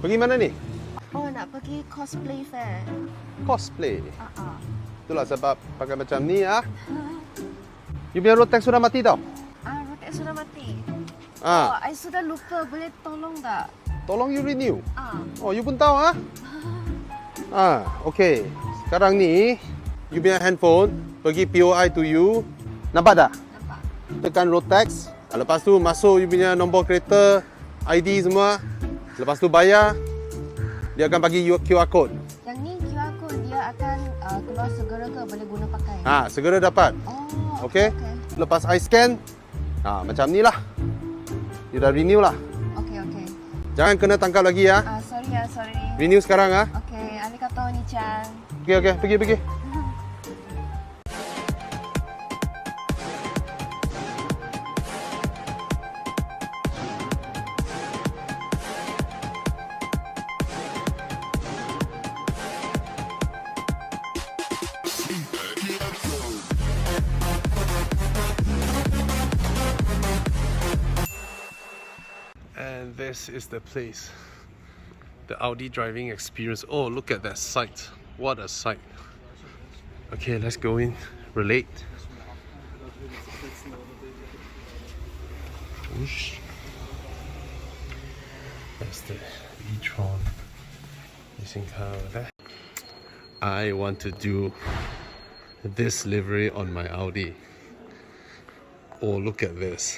Pergi mana ni? Oh, nak pergi cosplay fair. Cosplay. Ah. Itulah sebab pakai macam ni ah. You punya road tax sudah mati tau. Rotek sudah mati. Ah. Oh, I sudah lupa. Boleh tolong tak? Tolong you renew. Oh, you pun tahu ah? Okay. Sekarang ni, you punya handphone pergi POI to you. Nampak tak? Nampak. Tekan road tax. Lepas tu masuk you punya nombor kereta, ID semua. Lepas tu bayar. Dia akan bagi you QR code. Yang ni QR code dia akan keluar segera ke boleh guna pakai? Segera dapat. Oh, Okay. Lepas I scan, macam ni lah. You dah renew lah. Okay. Jangan kena tangkap lagi ya. Sorry. Renew sekarang ah. Okay, arigatou ni-chan. Okay, pergi. And this is the place, the Audi driving experience. Oh, look at that sight. What a sight. Okay, let's go in, relate. Whoosh. That's the e-tron racing car over there. I want to do this livery on my Audi. Oh, look at this.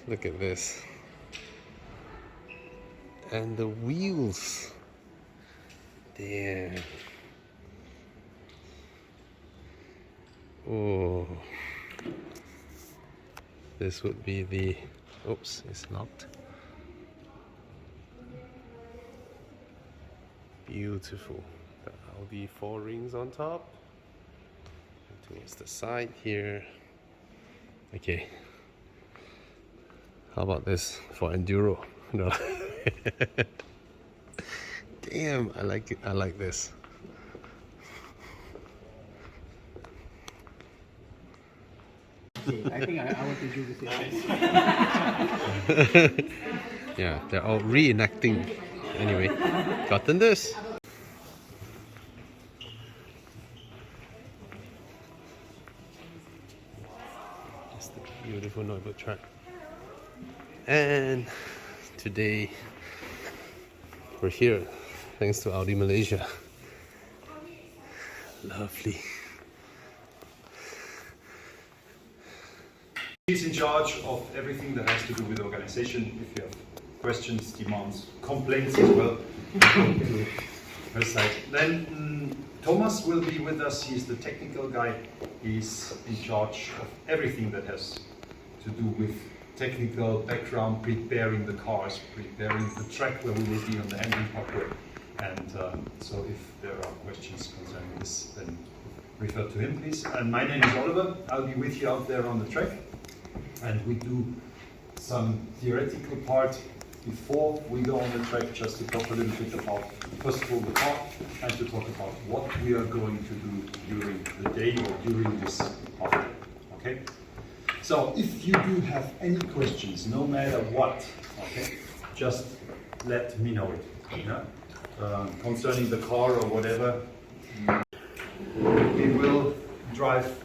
Look at this. And the wheels. Damn. Oh. This would be the... Oops, it's locked. Beautiful. The Audi 4 rings on top. And towards the side here. Okay. How about this for enduro? No. Damn, I like it. I like this. I think I want to do the same. Yeah, they're all reenacting. Anyway, gotten this. Just a beautiful notebook track. And today we're here thanks to Audi Malaysia. Lovely. He's in charge of everything that has to do with organization. If you have questions, demands, complaints as well, go to her side. Then Thomas will be with us. He's the technical guy. He's in charge of everything that has to do with technical background, preparing the cars, preparing the track where we will be on the handling parkway. And so if there are questions concerning this, then refer to him, please. And my name is Oliver. I'll be with you out there on the track. And we do some theoretical part before we go on the track, just to talk a little bit about, first of all, the car, and to talk about what we are going to do during the day or during this afternoon. Okay? So if you do have any questions, no matter what, okay, just let me know it. Yeah? Concerning the car or whatever, we will drive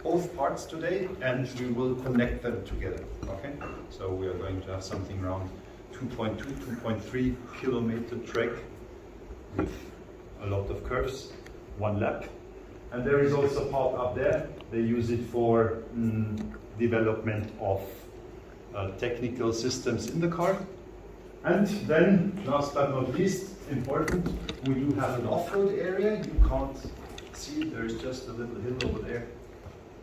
both parts today and we will connect them together. Okay, so we are going to have something around 2.2, 2.3 kilometer track with a lot of curves, one lap. And there is also a part up there. They use it for development of technical systems in the car. And then, last but not least, important, we do have an off-road area. You can't see it, there's just a little hill over there.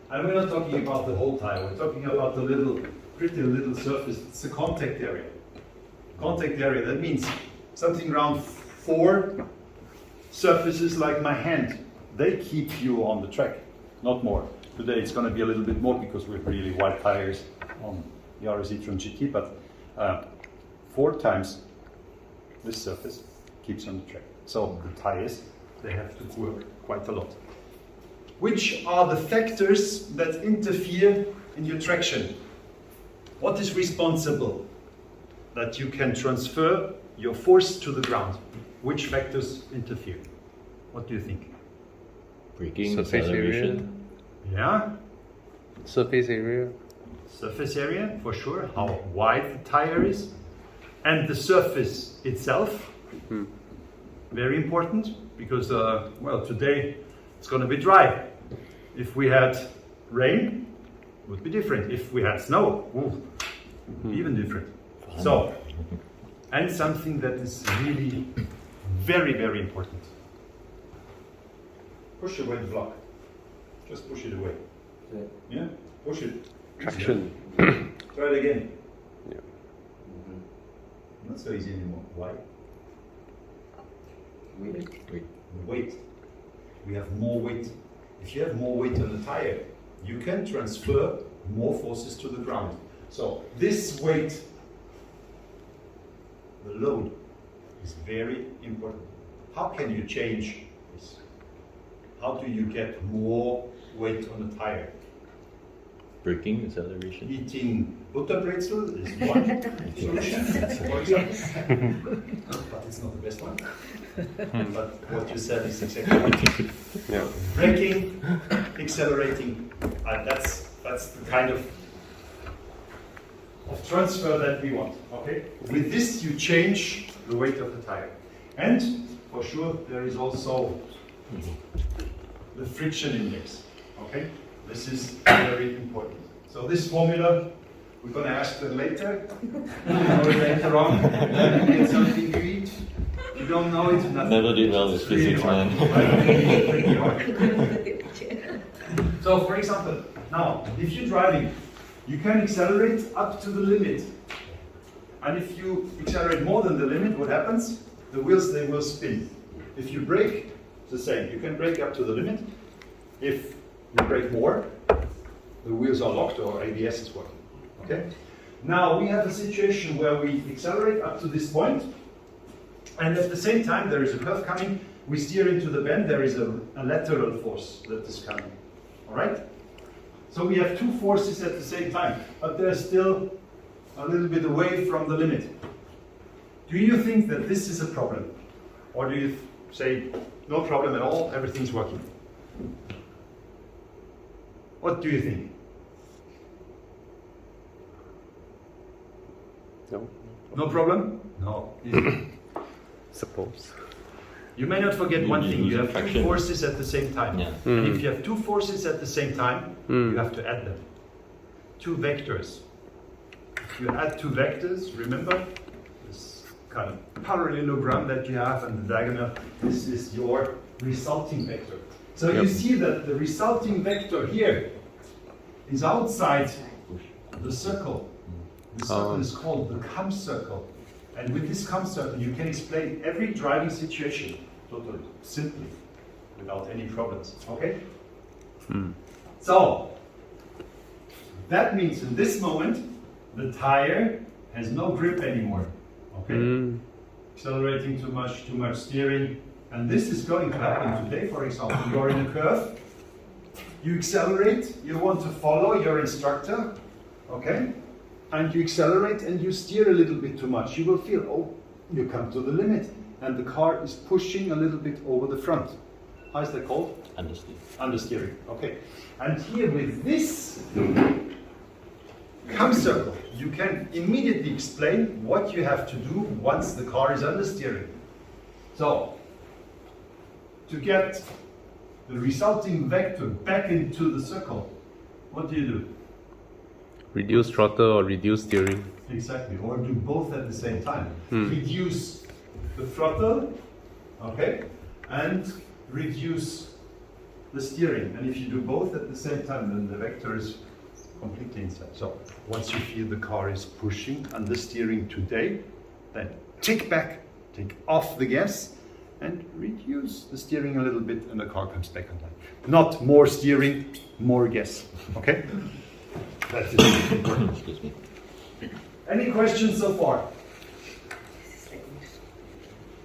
And we're not talking about the whole tire, we're talking about the little, pretty little surface. It's a contact area. Contact area, that means something around 4 surfaces like my hand. They keep you on the track, not more. Today it's going to be a little bit more because we have really wide tires on the RS e-tron GT, but 4 times this surface keeps on the track. So the tires, they have to work quite a lot. Which are the factors that interfere in your traction? What is responsible? that you can transfer your force to the ground. Which factors interfere? What do you think? Braking, Surface acceleration. Yeah, Surface area. surface area for sure, how wide the tire is, and the surface itself. Very important because, well, today it's going to be dry. If we had rain, it would be different. If we had snow, even different. So, and something that is really very, very important. Push away the block. Just push it away. Yeah, push it. Traction. Try it again. Yeah. Not so easy anymore. Why? Wait. Weight. We have more weight. If you have more weight on the tire, you can transfer more forces to the ground. So this weight, the load, is very important. How can you change this? How do you get more weight on the tire? Braking, acceleration. Eating Butterbrezel is one solution, for example. But it's not the best one. But what you said is exactly right. Yeah. Braking, accelerating, that's the kind of transfer that we want. Okay. With this, you change the weight of the tire, and for sure there is also the friction index. Okay. This is very important. So this formula, we're going to ask them later, or later on, when you get something to eat. You don't know it, nothing. Never did well with physics, man. Pretty hard. So, for example, now, if you're driving, you can accelerate up to the limit. And if you accelerate more than the limit, what happens? The wheels, they will spin. If you brake, it's the same. You can brake up to the limit. If you brake more, the wheels are locked or ABS is working. Okay? Now, we have a situation where we accelerate up to this point, and at the same time, there is a curve coming. We steer into the bend. There is a lateral force that is coming. All right? So we have two forces at the same time, but they're still a little bit away from the limit. Do you think that this is a problem? Or do you say, no problem at all, everything's working? What do you think? No. No problem? No. Suppose. You may not forget one thing. You have two Fraction. forces at the same time. Yeah. And if you have two forces at the same time, you have to add them. Two vectors. If you add two vectors, remember this kind of parallelogram that you have and the diagonal, this is your resulting vector. So you see that the resulting vector here is outside the circle. The circle is called the Kamm circle. And with this Kamm circle, you can explain every driving situation totally simply, without any problems. Okay? So, that means in this moment, the tire has no grip anymore. Okay? Accelerating too much steering. And this is going to happen today, for example. You're in a curve, you accelerate, you want to follow your instructor, okay? And you accelerate and you steer a little bit too much. You will feel, oh, you come to the limit, and the car is pushing a little bit over the front. How is that called? Understeer. Understeering, okay. And here with this Kamm circle, you can immediately explain what you have to do once the car is understeering. So, to get the resulting vector back into the circle, what do? Reduce throttle or reduce steering. Exactly, or do both at the same time. Reduce the throttle, okay, and reduce the steering. And if you do both at the same time, then the vector is completely inside. So once you feel the car is pushing understeering today, then take back, take off the gas, and reduce the steering a little bit, and the car comes back online. Not more steering, more gas. Okay? That's it. Excuse me. Any questions so far?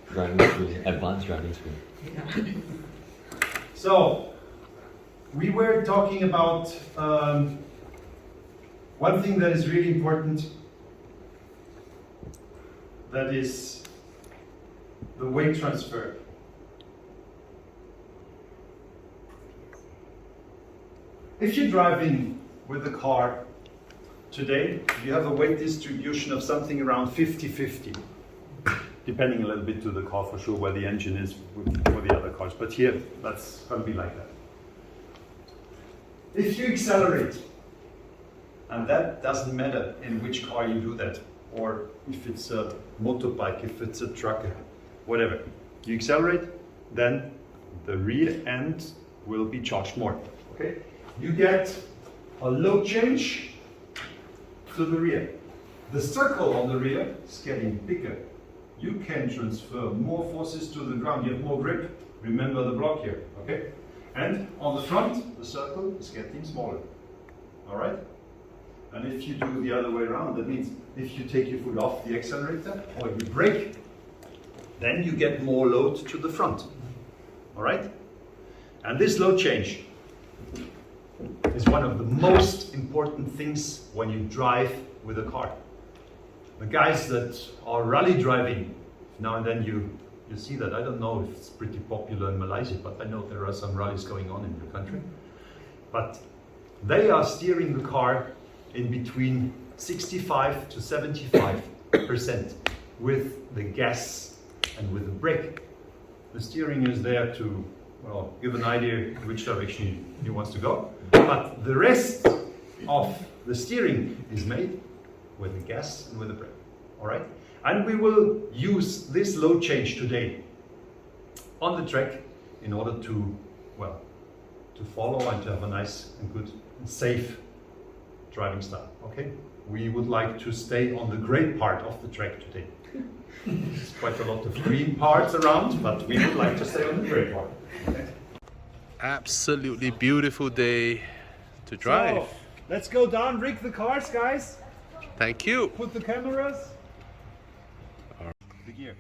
Driving school, advanced driving school. So, we were talking about one thing that is really important. that is the weight transfer. If you're driving with the car today, you have a weight distribution of something around 50-50, depending a little bit to the car for sure where the engine is for the other cars, but here that's going to be like that. If you accelerate, and that doesn't matter in which car you do that, or if it's a motorbike, if it's a truck, whatever, you accelerate, then the rear end will be charged more. Okay? You get a load change to the rear. The circle on the rear is getting bigger. You can transfer more forces to the ground. You have more grip. Remember the block here, okay? And on the front, the circle is getting smaller. All right? And if you do the other way around, that means if you take your foot off the accelerator or you brake, then you get more load to the front. All right? And this load change is one of the most important things when you drive with a car. The guys that are rally driving, now and then you see that. I don't know if it's pretty popular in Malaysia, but I know there are some rallies going on in your country. But they are steering the car in between 65 to 75% with the gas and with the brake. The steering is there to, well, give an idea which direction he wants to go. But the rest of the steering is made with the gas and with the brake. All right? And we will use this load change today on the track in order to, well, to follow and to have a nice and good and safe driving style. Okay? We would like to stay on the gray part of the track today. There's quite a lot of green parts around, but we would like to stay on the gray part. Okay? Absolutely beautiful day to drive. So, let's go down, rig the cars, guys. Thank you. Put the cameras. The gear.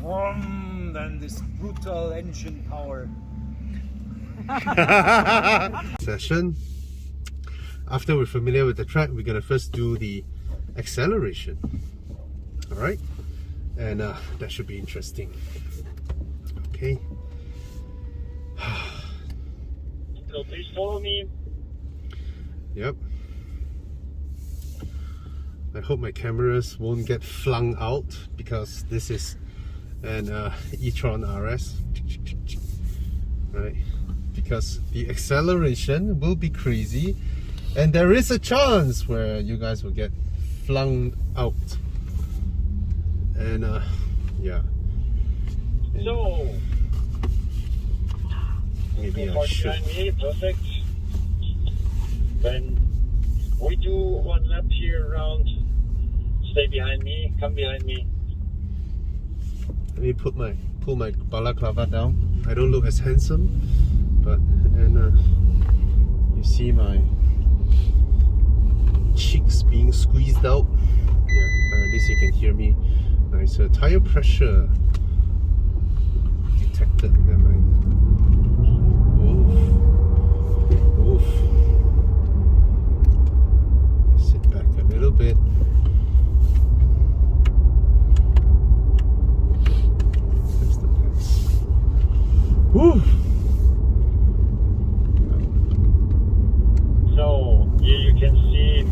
Then this brutal engine power. Session. After we're familiar with the track, we're gonna first do the acceleration. All right, and that should be interesting. Okay. So please follow me. Yep. I hope my cameras won't get flung out because this is an e-tron RS. Right? Because the acceleration will be crazy and there is a chance where you guys will get flung out. And yeah. So, Maybe I park should. behind me, perfect. When we do one lap here around, stay behind me, come behind me. Let me pull my balaclava down. I don't look as handsome, but you see my cheeks being squeezed out. Yeah, but at least you can hear me. Nice tire pressure detected. Never mind. Oof. Sit back a little bit. That's the place. Woo! So, here you can see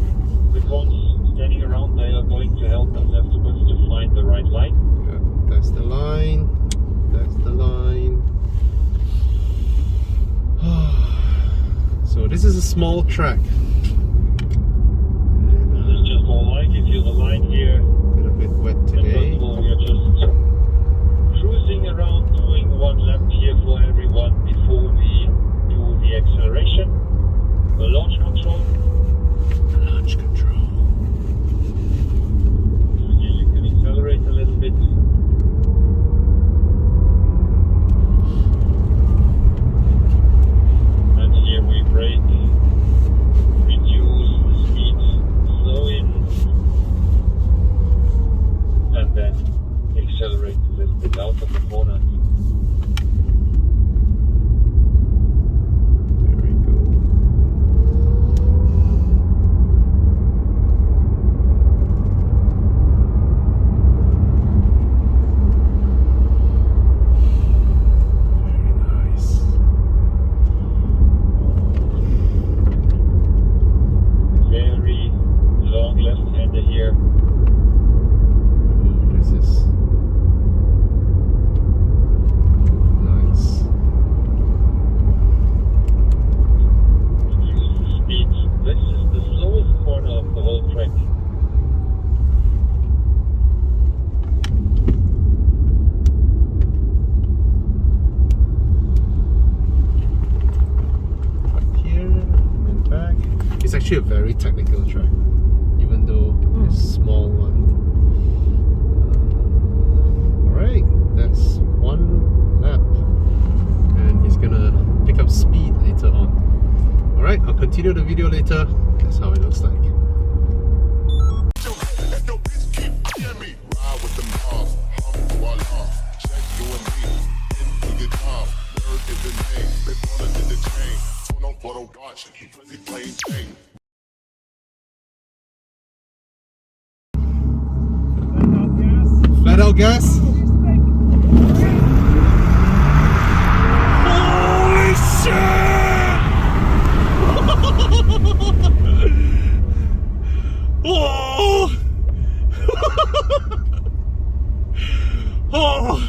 the cones standing around. They are going to help us afterwards to find the right line. Yeah, that's the line. That's the line. So this is a small track. This is just all I give you the line here. A little bit wet And today. first of all, we are just cruising around, doing one lap here for everyone before we do the acceleration, the launch control. Launch control. Here you can accelerate a little bit. And here we brake. long left-hander here. Oh, this is nice. Speed. This is the slowest corner of the whole track. It's actually a very technical track, even though it's a small one. Alright, that's one lap. And he's gonna pick up speed later on. Alright, I'll continue the video later. That's how it looks like. Flat out gas. Holy shit! Oh! Oh!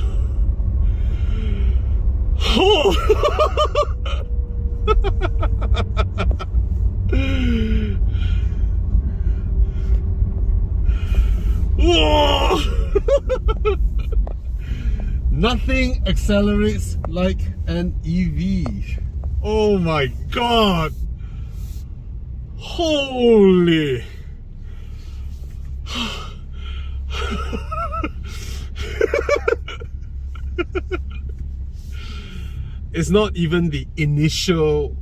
Oh! Whoa! Nothing accelerates like an EV. Oh my god! Holy! It's not even the initial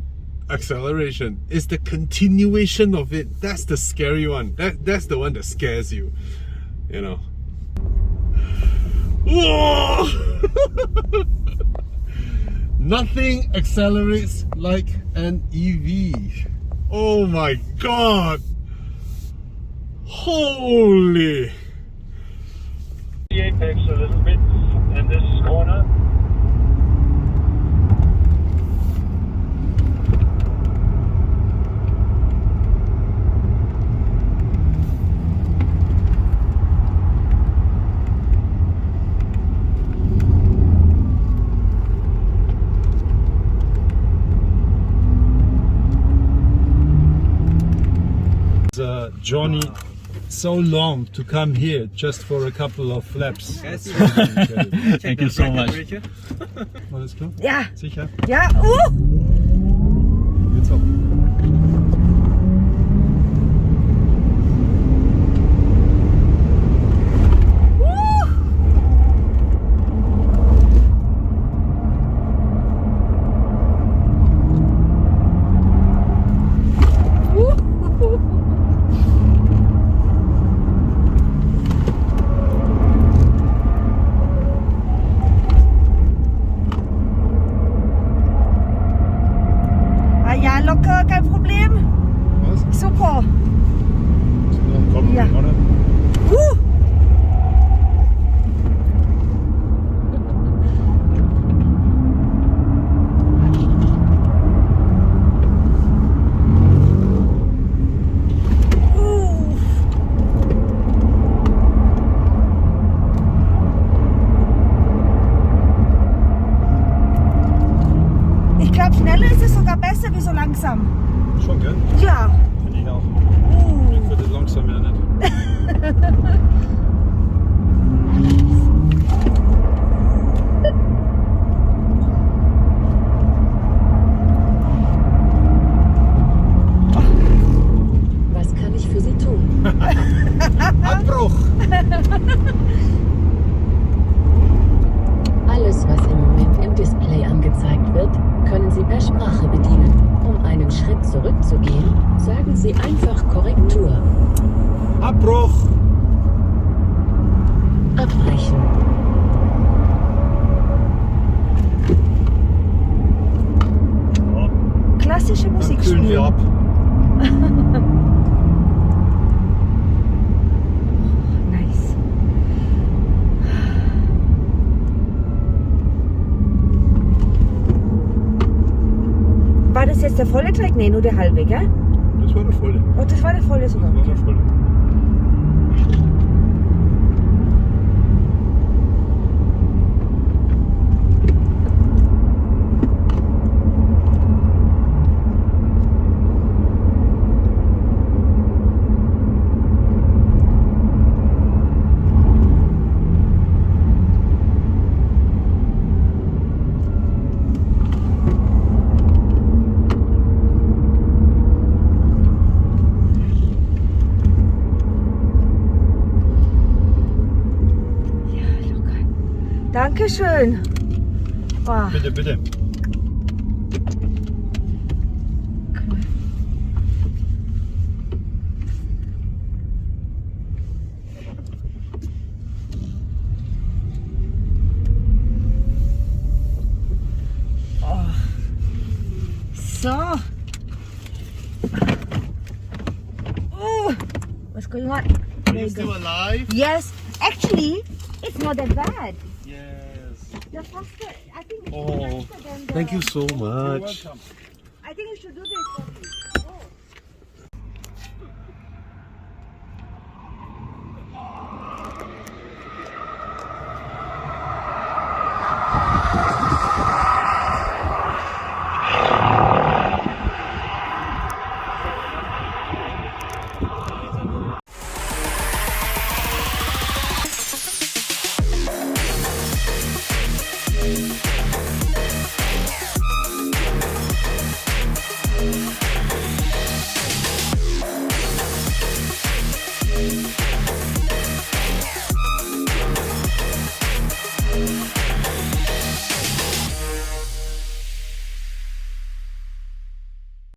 acceleration, it's the continuation of it. That's the scary one. That's the one that scares you, you know. Whoa! Nothing accelerates like an EV. Oh my god! Holy! The apex a little bit in this corner. Journey so long to come here just for a couple of laps. Thank you so much. Alles klar? Ja, Sicher? ja, Geht's auch. ja, locker, kein Problem. Was? Super. Ja, komm, Ja. oder? Ich glaube, schneller ist es sogar besser wie so langsam. Schon, gell? Ja. Finde ich auch. Ich würde langsam ja nicht. Was kann ich für Sie tun? Abbruch! Alles, was im Moment im Display angezeigt wird, können Sie per Sprache bedienen. Um einen Schritt zurückzugehen, sagen Sie einfach Korrektur. Abbruch! Abbrechen. Klassische Musik Kühlen wir spielen. ab. Nice. War das jetzt der volle Track? Nee, nur der halbe, gell? Das war der volle. Oh, das war der volle sogar. Das war der volle. Dankeschön. Wow. Bitte, bitte. So. Oh, what's going on? Are you still alive? Yes, actually, it's not that bad. Yes. The faster, I think it's Oh, faster than the... thank you so You're much. welcome. I think you should do